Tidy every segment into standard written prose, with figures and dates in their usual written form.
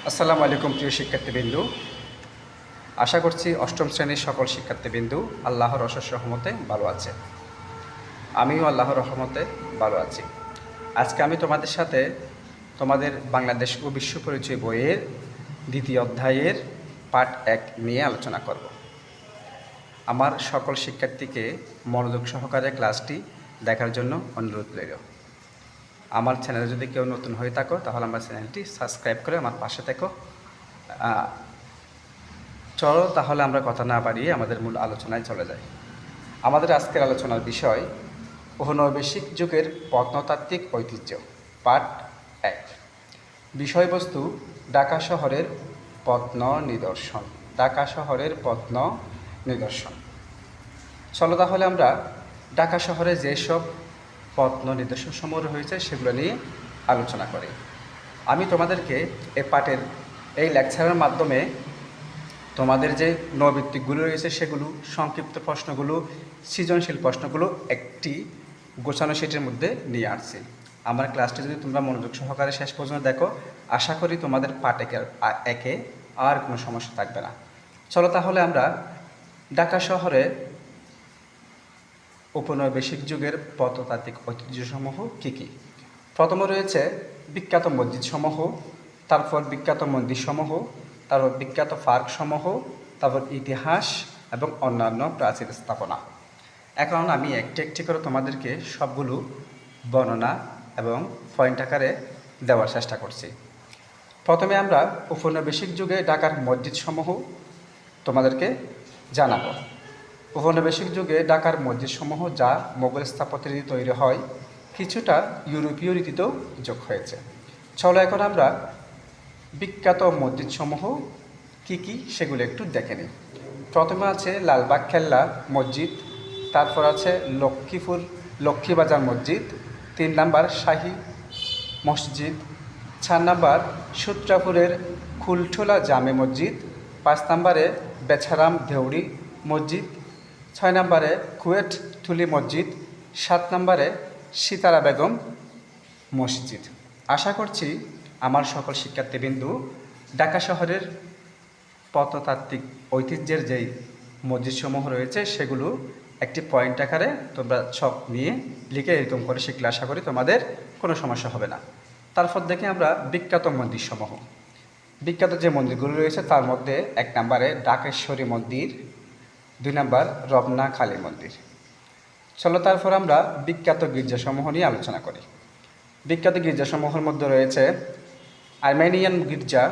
আসসালামু আলাইকুম প্রিয় শিক্ষার্থীবৃন্দু। আশা করছি অষ্টম শ্রেণীর সকল শিক্ষার্থীবৃন্দু আল্লাহর অশেষ রহমতে ভালো আছে। আমিও আল্লাহর রহমতে ভালো আছি। আজকে আমি তোমাদের সাথে তোমাদের বাংলাদেশ ও বিশ্ব পরিচয় বইয়ের দ্বিতীয় অধ্যায়ের পার্ট 1 নিয়ে আলোচনা করব। আমার সকল শিক্ষার্থীকে মনোযোগ সহকারে ক্লাসটি দেখার জন্য অনুরোধ রইল। আমার চ্যানেলে যদি কেউ নতুন হয়ে থাকো তাহলে আমার চ্যানেলটি সাবস্ক্রাইব করে আমার পাশে থেকো। চলো তাহলে আমরা কথা না বাড়িয়ে আমাদের মূল আলোচনায় চলে যাই। আমাদের আজকের আলোচনার বিষয় ঔপনিবেশিক যুগের প্রত্নতাত্ত্বিক ঐতিহ্য, পার্ট 1। বিষয়বস্তু ঢাকা শহরের প্রত্ন নিদর্শন। ঢাকা শহরের প্রত্ন নিদর্শন। চলো তাহলে আমরা ঢাকা শহরে যেসব প্রত্ন নিদর্শন সমূহ রয়েছে সেগুলো নিয়ে আলোচনা করি। আমি তোমাদেরকে এই পাঠের এই লেকচারের মাধ্যমে তোমাদের যে নৈবিত্তিকগুলো রয়েছে সেগুলো, সংক্ষিপ্ত প্রশ্নগুলো, সৃজনশীল প্রশ্নগুলো একটি গোছানো শিটের মধ্যে নিয়ে আসছি। আমার ক্লাসটি যদি তোমরা মনোযোগ সহকারে শেষ পর্যন্ত দেখো, আশা করি তোমাদের পাঠ একে আর কোনো সমস্যা থাকবে না। চলো তাহলে আমরা ঢাকা শহরে ঔপনিবেশিক যুগের প্রত্নতাত্ত্বিক ঐতিহ্যসমূহ কী কী। প্রথমে রয়েছে বিখ্যাত মসজিদসমূহ, তারপর বিখ্যাত মন্দিরসমূহ, তারপর বিখ্যাত পার্কসমূহ, তারপর ইতিহাস এবং অন্যান্য প্রাচীন স্থাপনা। এখন আমি একটি একটি করে তোমাদেরকে সবগুলো বর্ণনা এবং পয়েন্ট আকারে দেওয়ার চেষ্টা করছি। প্রথমে আমরা ঔপনিবেশিক যুগে ঢাকার মসজিদসমূহ তোমাদেরকে জানাবো। ঔপনিবেশিক যুগে ঢাকার মসজিদসমূহ যা মোগল স্থাপত্যের রীতি তৈরি হয়, কিছুটা ইউরোপীয় রীতিতেও যোগ হয়েছে। চলো এখন আমরা বিখ্যাত মসজিদসমূহ কী কী সেগুলো একটু দেখে নিই। প্রথমে আছে লালবাগ কেল্লা মসজিদ, তারপর আছে লক্ষ্মীবাজার মসজিদ, 3 নাম্বার শাহী মসজিদ, 4 নাম্বার সূত্রাপুরের কুলঠোলা জামে মসজিদ, 5 নাম্বারে বেছারাম দেউড়ি মসজিদ, 6 নাম্বারে কুয়েট তুলি মসজিদ, 7 নাম্বারে সিতারা বেগম মসজিদ। আশা করছি আমার সকল শিক্ষার্থীবৃন্দু ঢাকা শহরের প্রত্নতাত্ত্বিক ঐতিহ্যের যেই মসজিদসমূহ রয়েছে সেগুলো একটি পয়েন্ট আকারে তোমরা ছক নিয়ে লিখে এরকম করে শিখলে আশা করি তোমাদের কোনো সমস্যা হবে না। তারপর দেখে আমরা বিখ্যাত মন্দিরসমূহ। বিখ্যাত যে মন্দিরগুলো রয়েছে তার মধ্যে 1 নম্বরে ঢাকেশ্বরী মন্দির, 2 নম্বর রমনা কালী মন্দির। চলো তারপর আমরা বিখ্যাত গির্জাসমূহ নিয়ে আলোচনা করি। বিখ্যাত গির্জাসমূহের মধ্যে রয়েছে আর্মেনিয়ান গির্জা।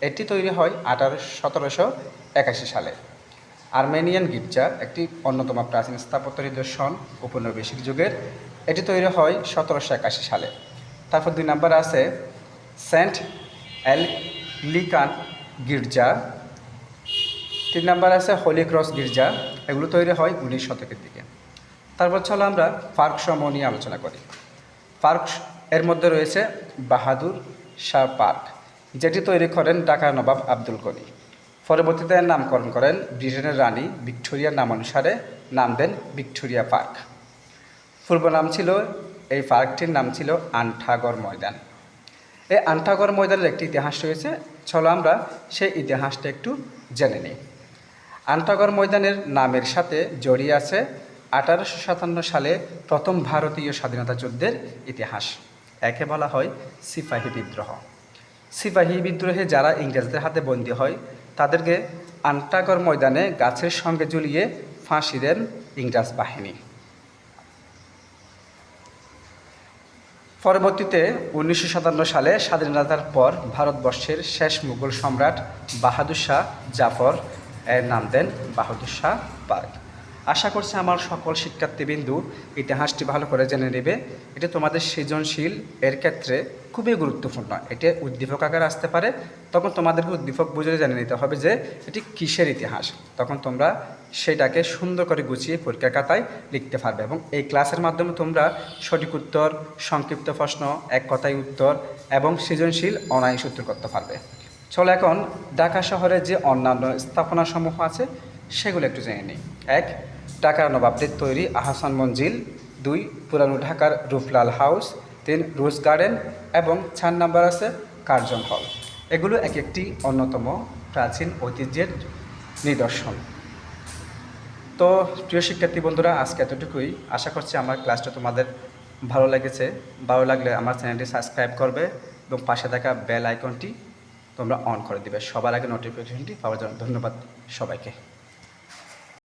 এটি তৈরি হয় 1781 সালে। আর্মেনিয়ান গির্জা একটি অন্যতম প্রাচীন স্থাপত্য নিদর্শন ঔপনিবেশিক যুগের। এটি তৈরি হয় 1781 সালে। তারপর 2 নম্বর আছে সেন্ট অ্যাংলিকান গির্জা, 3 নম্বর আছে হোলি ক্রস গির্জা। এগুলো তৈরি হয় 19 শতকের দিকে। তারপর চলো আমরা পার্ক সমূহ নিয়ে আলোচনা করি। পার্ক এর মধ্যে রয়েছে বাহাদুর শাহ পার্ক, যেটি তৈরি করেন ঢাকার নবাব আব্দুল গনি। পরবর্তীতে নামকরণ করেন ব্রিটেনের রানী ভিক্টোরিয়ার নামানুসারে, নাম দেন ভিক্টোরিয়া পার্ক। পূর্ব নাম ছিল, এই পার্কটির নাম ছিল আন্ঠাগড় ময়দান। এই আন্ঠাগড় ময়দানের একটি ইতিহাস রয়েছে, চলো আমরা সেই ইতিহাসটা একটু জেনে নিই। আন্ঠাগড় ময়দানের নামের সাথে জড়িয়ে আছে 1857 সালে প্রথম ভারতীয় স্বাধীনতা যুদ্ধের ইতিহাস। একে বলা হয় সিপাহী বিদ্রোহ। সিপাহী বিদ্রোহে যারা ইংরেজদের হাতে বন্দী হয় তাদেরকে আন্ঠাগড় ময়দানে গাছের সঙ্গে ঝুলিয়ে ফাঁসি দেন ইংরেজ বাহিনী। পরবর্তীতে 1957 সালে স্বাধীনতার পর ভারতবর্ষের শেষ মুঘল সম্রাট বাহাদুর শাহ জাফর এর নাম দেন বাহাদুর শাহ পার্ক। আশা করছি আমার সকল শিক্ষার্থীবৃন্দু ইতিহাসটি ভালো করে জেনে নেবে। এটি তোমাদের সৃজনশীল এর ক্ষেত্রে খুবই গুরুত্বপূর্ণ। এটি উদ্দীপক আকারে আসতে পারে, তখন তোমাদেরকে উদ্দীপক বুঝে জেনে নিতে হবে যে এটি কিসের ইতিহাস। তখন তোমরা সেটাকে সুন্দর করে গুছিয়ে পরীক্ষার খাতায় লিখতে পারবে এবং এই ক্লাসের মাধ্যমে তোমরা সঠিক উত্তর, সংক্ষিপ্ত প্রশ্ন, এক কথায় উত্তর এবং সৃজনশীল অনায়াসে উত্তর করতে পারবে। চলো এখন ঢাকা শহরের যে অন্যান্য স্থাপনাসমূহ আছে সেগুলো একটু জেনে নিই। 1, ঢাকার নবাবদের তৈরি আহসান মঞ্জিল, 2 পুরানো ঢাকার রুফলাল হাউস, 3 রোজ গার্ডেন এবং 4 নাম্বার আছে কার্জন হল। এগুলো এক একটি অন্যতম প্রাচীন ঐতিহ্যের নিদর্শন। তো প্রিয় শিক্ষার্থী বন্ধুরা, আজকে এতটুকুই। আশা করছি আমার ক্লাসটা তোমাদের ভালো লেগেছে। ভালো লাগলে আমার চ্যানেলটি সাবস্ক্রাইব করবে এবং পাশে থাকা বেল আইকনটি তোমরা অন করে দিবে সবার আগে নোটিফিকেশনটি পাওয়ার জন্য। ধন্যবাদ সবাইকে।